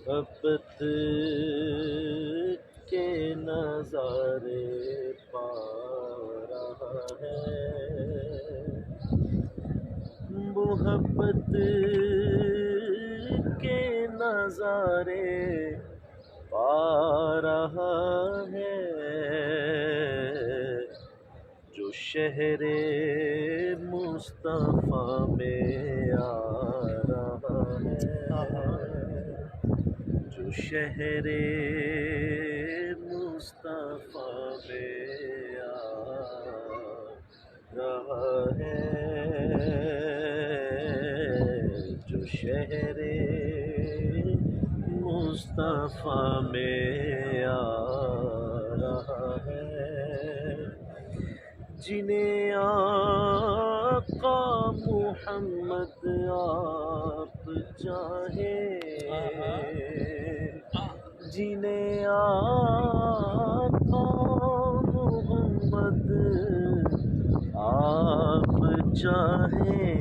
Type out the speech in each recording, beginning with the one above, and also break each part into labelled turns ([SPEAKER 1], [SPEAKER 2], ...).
[SPEAKER 1] محبت کے نظارے پا رہا ہے، محبت کے نظارے پا رہا ہے، جو شہر مصطفیٰ میں آ رہا ہے، جو شہر مصطفیٰ میں آ رہا ہے، جو شہر مصطفیٰ میں آ رہا ہے، جنہیں آقا محمد آپ چاہیں، جنہیں آقا محمد آپ چاہیں،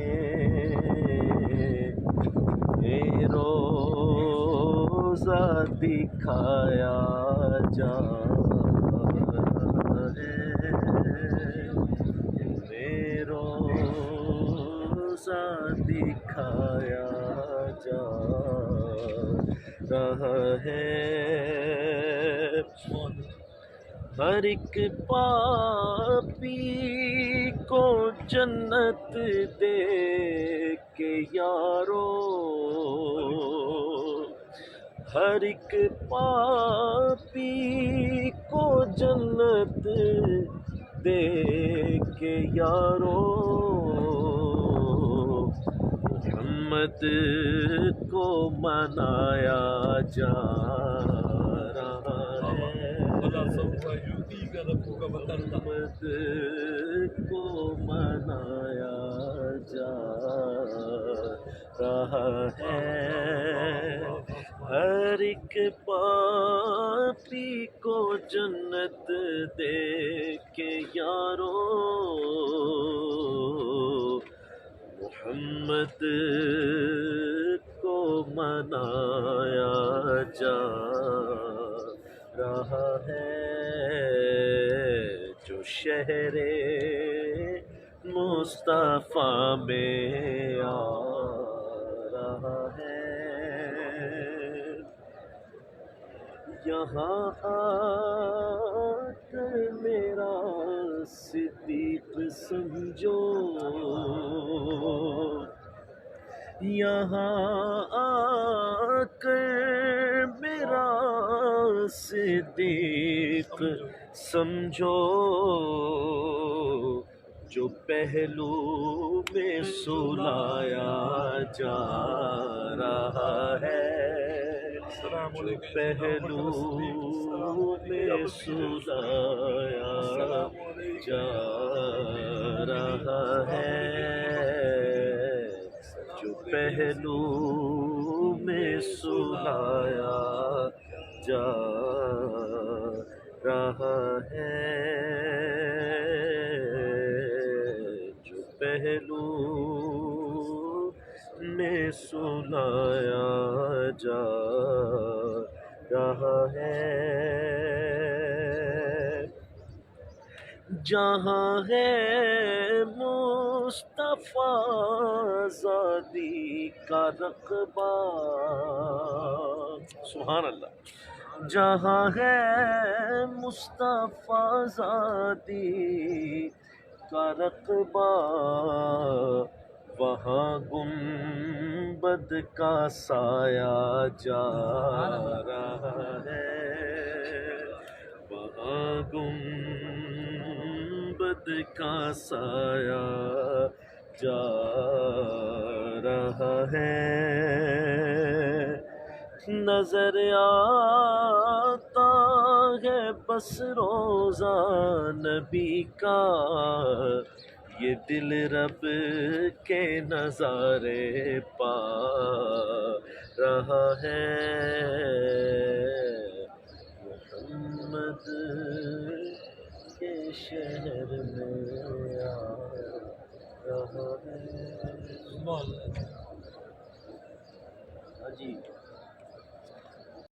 [SPEAKER 1] اے روزہ دکھایا جا رہا ہے، اے روزہ دکھایا جا رہا ہے، ہر ایک پاپی کو جنت دے کے یارو، ہر ایک پاپی کو جنت دے کے یارو، محمد کو منایا جا رہا ہے، محمد کو منایا جا رہا ہے، ہر ایک پاپی کو جنت دے کے یارو، محمد کو منایا جا رہا ہے، جو شہر مصطفیٰ میں آ رہا ہے، یہاں آ کر میرا صدیق سمجھو، یہاں آ کر میرا صدیق سمجھو، جو پہلو میں سلایا جا رہا ہے، جو پہلو میں سلایا جا رہا ہے، جو پہلو میں سلایا جا رہا ہے، جو پہلو میں سلایا جا رہا ہے، جہاں ہے مصطفیٰ زادی کا رقبہ، سبحان اللہ، جہاں ہے مصطفیٰ زادی کا رقبہ، وہاں گنبد کا سایہ جا رہا ہے، وہاں گنبد کا سایہ جا رہا ہے، نظر آتا ہے بس روزہ نبی کا، یہ دل رب کے نظارے پا رہا ہے، محمد کے شہر میں آ رہا ہے، ہاں جی۔